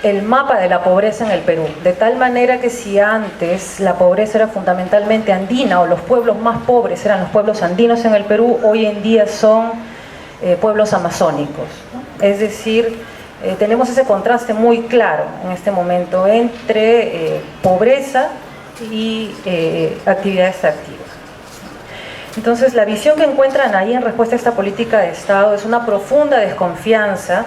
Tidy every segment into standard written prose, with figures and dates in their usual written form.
el mapa de la pobreza en el Perú, de tal manera que si antes la pobreza era fundamentalmente andina o los pueblos más pobres eran los pueblos andinos en el Perú, hoy en día son pueblos amazónicos, ¿no? Es decir, tenemos ese contraste muy claro en este momento entre pobreza y actividad extractiva. Entonces, la visión que encuentran ahí en respuesta a esta política de Estado es una profunda desconfianza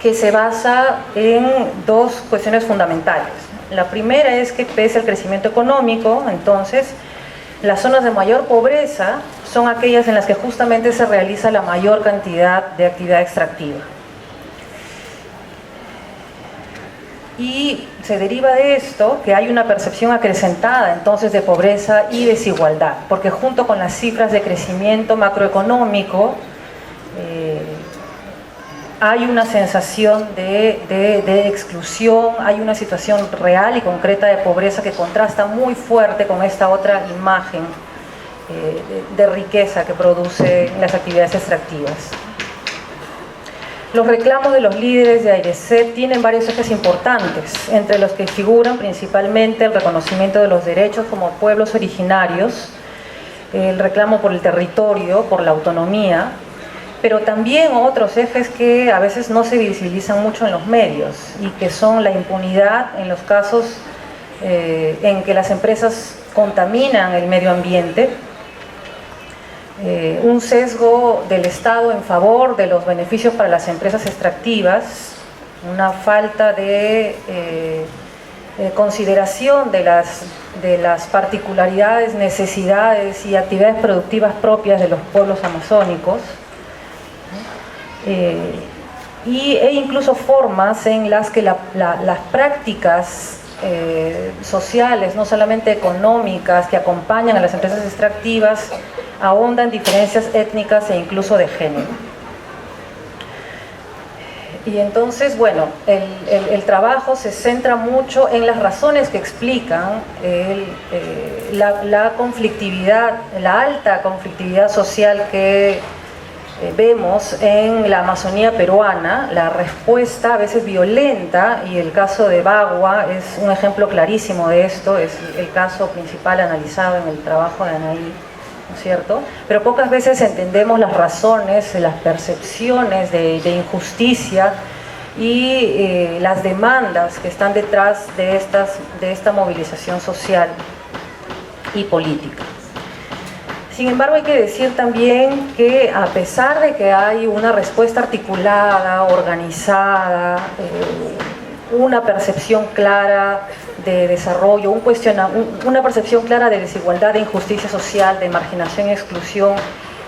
que se basa en dos cuestiones fundamentales. La primera es que pese al crecimiento económico, entonces, las zonas de mayor pobreza son aquellas en las que justamente se realiza la mayor cantidad de actividad extractiva. Y se deriva de esto que hay una percepción acrecentada entonces de pobreza y desigualdad, porque junto con las cifras de crecimiento macroeconómico hay una sensación de exclusión, hay una situación real y concreta de pobreza que contrasta muy fuerte con esta otra imagen de riqueza que producen las actividades extractivas. Los reclamos de los líderes de AIRECEP tienen varios ejes importantes, entre los que figuran principalmente el reconocimiento de los derechos como pueblos originarios, el reclamo por el territorio, por la autonomía, pero también otros ejes que a veces no se visibilizan mucho en los medios y que son la impunidad en los casos en que las empresas contaminan el medio ambiente, un sesgo del Estado en favor de los beneficios para las empresas extractivas, una falta de consideración de las particularidades, necesidades y actividades productivas propias de los pueblos amazónicos, e incluso formas en las que las prácticas sociales, no solamente económicas, que acompañan a las empresas extractivas, ahondan diferencias étnicas e incluso de género. Y entonces, bueno, el trabajo se centra mucho en las razones que explican la conflictividad, la alta conflictividad social que vemos en la Amazonía peruana, la respuesta a veces violenta, y el caso de Bagua es un ejemplo clarísimo de esto, es el caso principal analizado en el trabajo de Anaí, ¿no es cierto? Pero pocas veces entendemos las razones, las percepciones de injusticia y las demandas que están detrás de esta movilización social y política. Sin embargo, hay que decir también que a pesar de que hay una respuesta articulada, organizada, una percepción clara de desarrollo, una percepción clara de desigualdad, de injusticia social, de marginación y exclusión,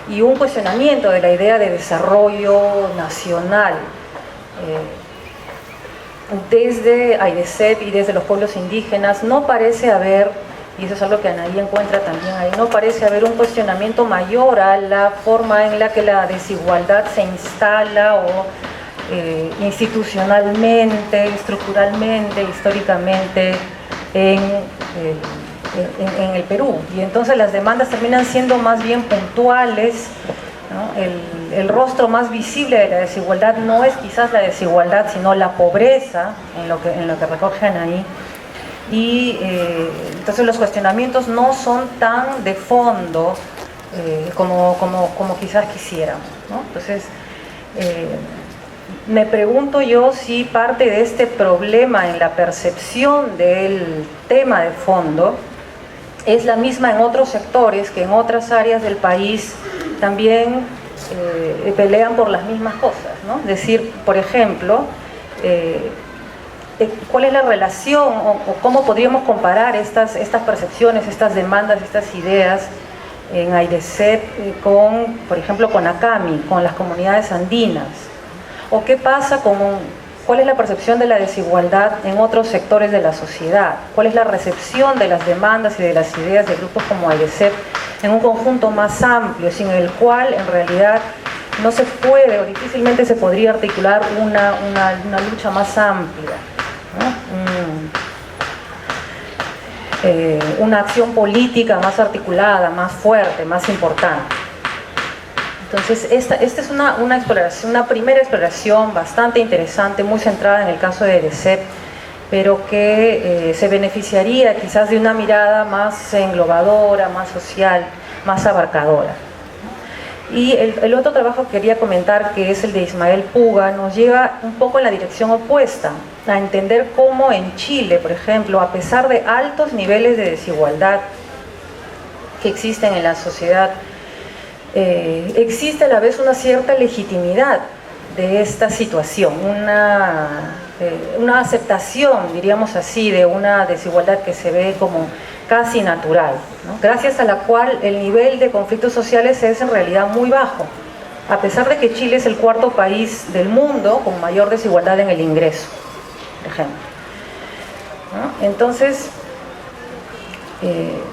y un cuestionamiento de la idea de desarrollo nacional, desde AIRECEP y desde los pueblos indígenas, no parece haber, y eso es algo que Anaí encuentra también ahí, no parece haber un cuestionamiento mayor a la forma en la que la desigualdad se instala o institucionalmente, estructuralmente, históricamente en el Perú. Y entonces las demandas terminan siendo más bien puntuales, ¿no? El rostro más visible de la desigualdad no es quizás la desigualdad, sino la pobreza, en lo que recoge Anaí. Y entonces los cuestionamientos no son tan de fondo como quizás quisiéramos, ¿no? Entonces me pregunto yo si parte de este problema en la percepción del tema de fondo es la misma en otros sectores que en otras áreas del país también pelean por las mismas cosas, ¿no? Es decir, por ejemplo, ¿cuál es la relación o cómo podríamos comparar estas percepciones, estas demandas, estas ideas en AIRECEP con, por ejemplo, con ACAMI, con las comunidades andinas? ¿O qué pasa cuál es la percepción de la desigualdad en otros sectores de la sociedad? ¿Cuál es la recepción de las demandas y de las ideas de grupos como AIRECEP en un conjunto más amplio, sin el cual en realidad no se puede o difícilmente se podría articular una lucha más amplia, ¿no? Una acción política más articulada, más fuerte, más importante. Entonces, esta es una exploración, una primera exploración bastante interesante, muy centrada en el caso de EDESEP, pero que se beneficiaría quizás de una mirada más englobadora, más social, más abarcadora. Y el otro trabajo que quería comentar, que es el de Ismael Puga, nos lleva un poco en la dirección opuesta, a entender cómo en Chile, por ejemplo, a pesar de altos niveles de desigualdad que existen en la sociedad, existe a la vez una cierta legitimidad de esta situación, una aceptación, diríamos así, de una desigualdad que se ve como casi natural, ¿no? Gracias a la cual el nivel de conflictos sociales es en realidad muy bajo, a pesar de que Chile es el cuarto país del mundo con mayor desigualdad en el ingreso, por ejemplo, ¿no? Entonces,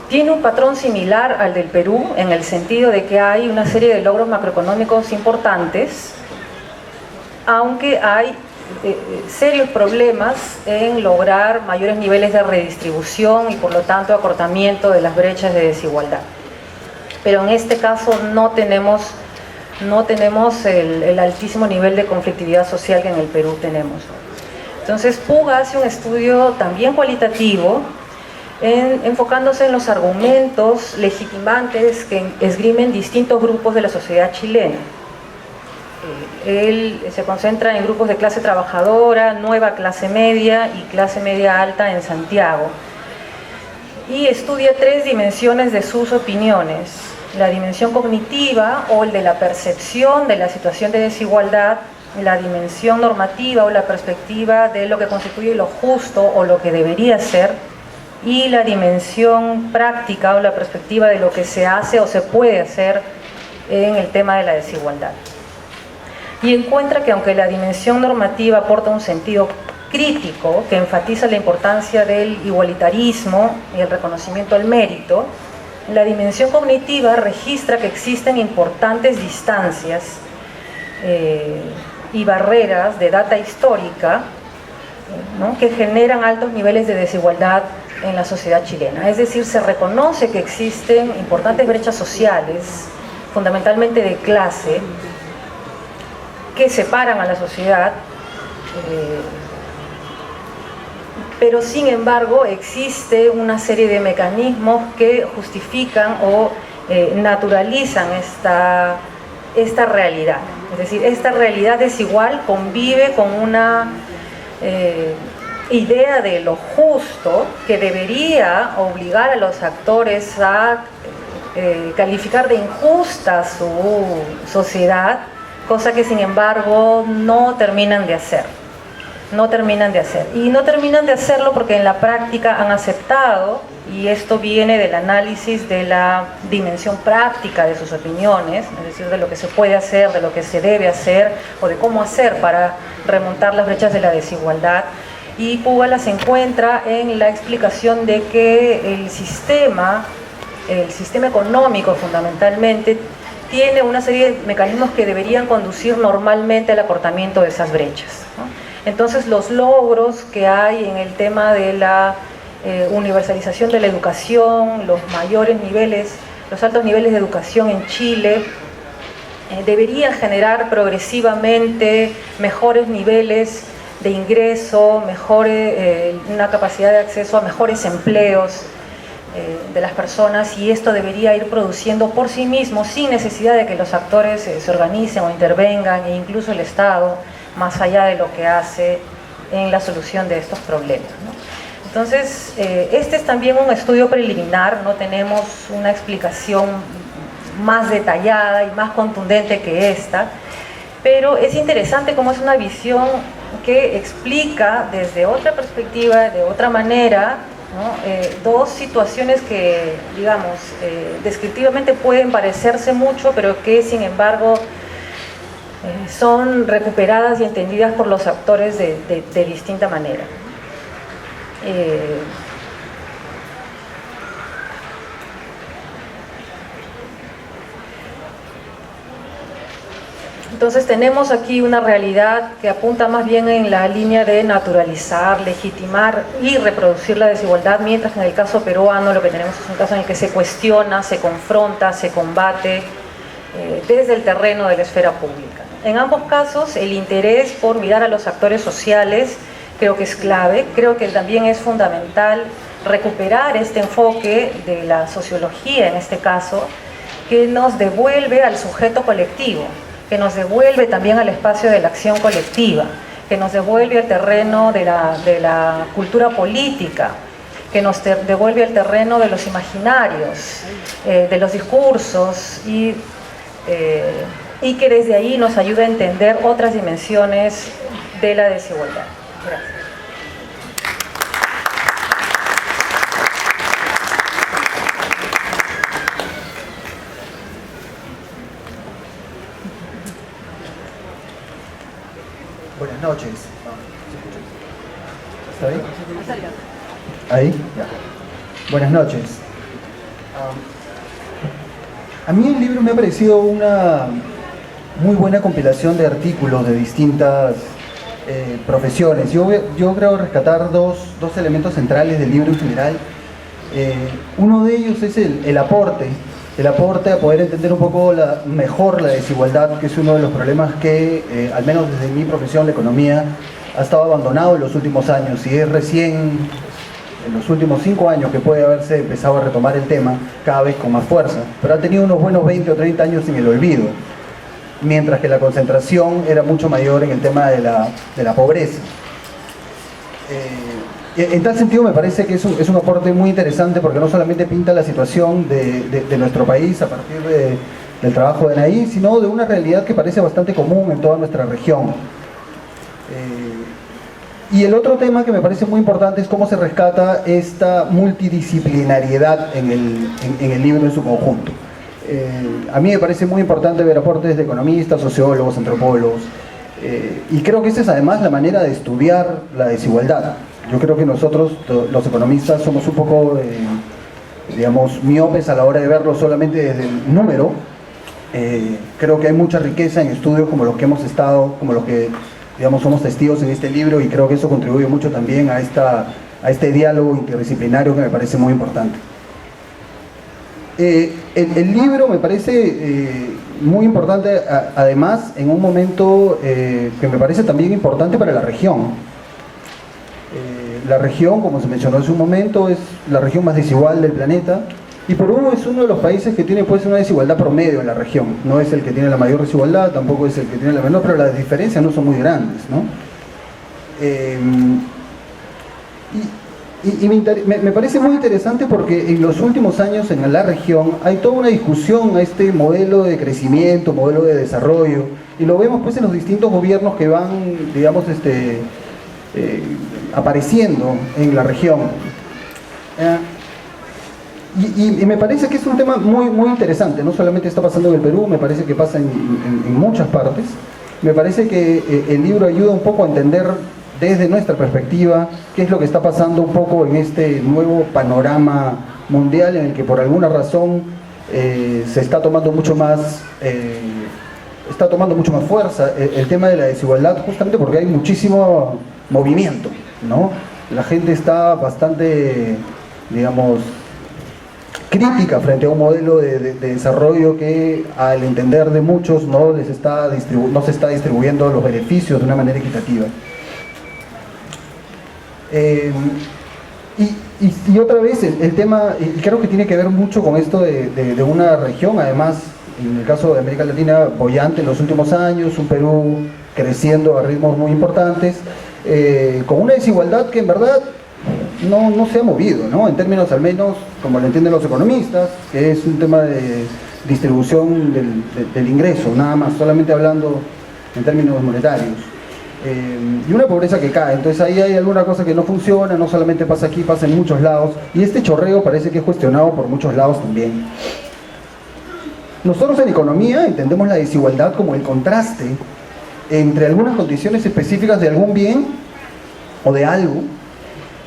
tiene un patrón similar al del Perú, en el sentido de que hay una serie de logros macroeconómicos importantes, aunque hay serios problemas en lograr mayores niveles de redistribución y por lo tanto acortamiento de las brechas de desigualdad. Pero en este caso no tenemos el altísimo nivel de conflictividad social que en el Perú tenemos. Entonces Puga hace un estudio también cualitativo, enfocándose en los argumentos legitimantes que esgrimen distintos grupos de la sociedad chilena. Él se concentra en grupos de clase trabajadora, nueva clase media y clase media alta en Santiago, y estudia tres dimensiones de sus opiniones: la dimensión cognitiva o el de la percepción de la situación de desigualdad, la dimensión normativa o la perspectiva de lo que constituye lo justo o lo que debería ser, y la dimensión práctica o la perspectiva de lo que se hace o se puede hacer en el tema de la desigualdad. Y encuentra que aunque la dimensión normativa aporta un sentido crítico que enfatiza la importancia del igualitarismo y el reconocimiento al mérito, la dimensión cognitiva registra que existen importantes distancias y barreras de data histórica, ¿no?, que generan altos niveles de desigualdad en la sociedad chilena. Es decir, se reconoce que existen importantes brechas sociales, fundamentalmente de clase, que separan a la sociedad, pero sin embargo existe una serie de mecanismos que justifican o naturalizan esta realidad. Es decir, esta realidad desigual convive con una idea de lo justo que debería obligar a los actores a calificar de injusta su sociedad, cosa que sin embargo no terminan de hacer. Y no terminan de hacerlo porque en la práctica han aceptado, y esto viene del análisis de la dimensión práctica de sus opiniones, es decir, de lo que se puede hacer, de lo que se debe hacer o de cómo hacer para remontar las brechas de la desigualdad. Y Puga las encuentra en la explicación de que el sistema económico fundamentalmente tiene una serie de mecanismos que deberían conducir normalmente al acortamiento de esas brechas, ¿no? Entonces los logros que hay en el tema de la universalización de la educación, los altos niveles de educación en Chile, deberían generar progresivamente mejores niveles de ingreso, una capacidad de acceso a mejores empleos de las personas, y esto debería ir produciendo por sí mismo, sin necesidad de que los actores se organicen o intervengan, e incluso el Estado, más allá de lo que hace en la solución de estos problemas, ¿no? Entonces, este es también un estudio preliminar, no tenemos una explicación más detallada y más contundente que esta, pero es interesante cómo es una visión que explica desde otra perspectiva, de otra manera, ¿no?, dos situaciones que, digamos, descriptivamente pueden parecerse mucho, pero que sin embargo son recuperadas y entendidas por los actores de distinta manera. Entonces tenemos aquí una realidad que apunta más bien en la línea de naturalizar, legitimar y reproducir la desigualdad, mientras que en el caso peruano lo que tenemos es un caso en el que se cuestiona, se confronta, se combate desde el terreno de la esfera pública. En ambos casos, el interés por mirar a los actores sociales creo que es clave. Creo que también es fundamental recuperar este enfoque de la sociología, en este caso, que nos devuelve al sujeto colectivo, que nos devuelve también al espacio de la acción colectiva, que nos devuelve al terreno de la cultura política, que nos devuelve al terreno de los imaginarios, de los discursos, y que desde ahí nos ayuda a entender otras dimensiones de la desigualdad. Gracias. Buenas noches. ¿Está bien? ¿Ahí? Ya. Buenas noches. A mí el libro me ha parecido una muy buena compilación de artículos de distintas profesiones. Yo creo rescatar dos elementos centrales del libro en general. Uno de ellos es el aporte a poder entender un poco mejor la desigualdad, que es uno de los problemas que, al menos desde mi profesión, la economía, ha estado abandonado en los últimos años, y es recién en los últimos 5 años que puede haberse empezado a retomar el tema cada vez con más fuerza, pero ha tenido unos buenos 20 o 30 años en el olvido, mientras que la concentración era mucho mayor en el tema de la pobreza. En tal sentido me parece que es un aporte muy interesante, porque no solamente pinta la situación de nuestro país a partir del trabajo de Anaí, sino de una realidad que parece bastante común en toda nuestra región. Y el otro tema que me parece muy importante es cómo se rescata esta multidisciplinariedad en el libro en su conjunto. A mí me parece muy importante ver aportes de economistas, sociólogos, antropólogos, y creo que esa es además la manera de estudiar la desigualdad. Yo creo que nosotros, los economistas, somos un poco, digamos, miopes a la hora de verlo solamente desde el número. Creo que hay mucha riqueza en estudios como los que hemos estado, como los que, digamos, somos testigos en este libro, y creo que eso contribuye mucho también a este diálogo interdisciplinario que me parece muy importante. El libro me parece muy importante, además, en un momento que me parece también importante para la región. La región, como se mencionó hace un momento, es la región más desigual del planeta, y Perú es uno de los países que tiene, pues, una desigualdad promedio en la región. No es el que tiene la mayor desigualdad, tampoco es el que tiene la menor, pero las diferencias no son muy grandes, ¿no? Me parece muy interesante porque en los últimos años en la región hay toda una discusión a este modelo de crecimiento, modelo de desarrollo, y lo vemos, pues, en los distintos gobiernos que van, digamos, apareciendo en la región. Y me parece que es un tema muy, muy interesante. No solamente está pasando en el Perú, me parece que pasa en muchas partes. Me parece que el libro ayuda un poco a entender desde nuestra perspectiva qué es lo que está pasando un poco en este nuevo panorama mundial, en el que por alguna razón se está tomando mucho más fuerza el tema de la desigualdad, justamente porque hay muchísimo movimiento, ¿no? La gente está bastante, digamos, crítica frente a un modelo de desarrollo que, al entender de muchos, no se está distribuyendo los beneficios de una manera equitativa. Y otra vez el tema, y creo que tiene que ver mucho con esto de una región, además, en el caso de América Latina, boyante en los últimos años, un Perú creciendo a ritmos muy importantes, con una desigualdad que en verdad no se ha movido, ¿no? En términos, al menos, como lo entienden los economistas, que es un tema de distribución del ingreso, nada más, solamente hablando en términos monetarios. Y una pobreza que cae. Entonces ahí hay alguna cosa que no funciona, no solamente pasa aquí, pasa en muchos lados, y este chorreo parece que es cuestionado por muchos lados también. Nosotros en economía entendemos la desigualdad como el contraste entre algunas condiciones específicas de algún bien o de algo,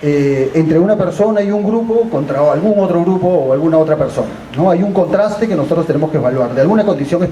entre una persona y un grupo contra algún otro grupo o alguna otra persona, ¿no? Hay un contraste que nosotros tenemos que evaluar de alguna condición específica.